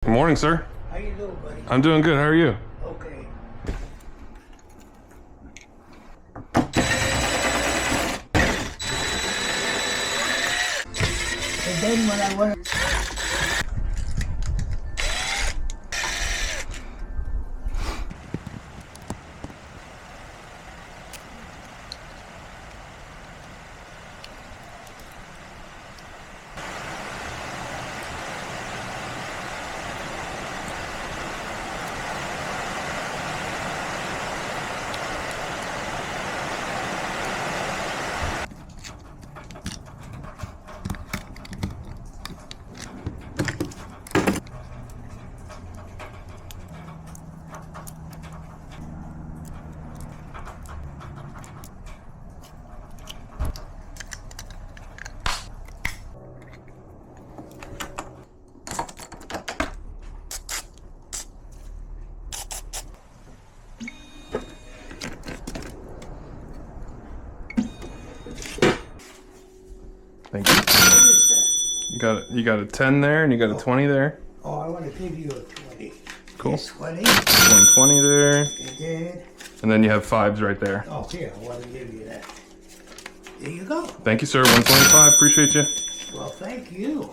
Good morning, sir. How you doing, buddy? I'm doing good. How are you? Okay. And then when I went... Thank you. What is that? You got a 10 there, and you got a 20 there. Oh, I want to give you a 20. Cool. Yes, 20. 120 there, You did. and then you have 5s right there. Oh, here, I want to give you that. There you go. Thank you, sir. 125. Appreciate you. Well, thank you.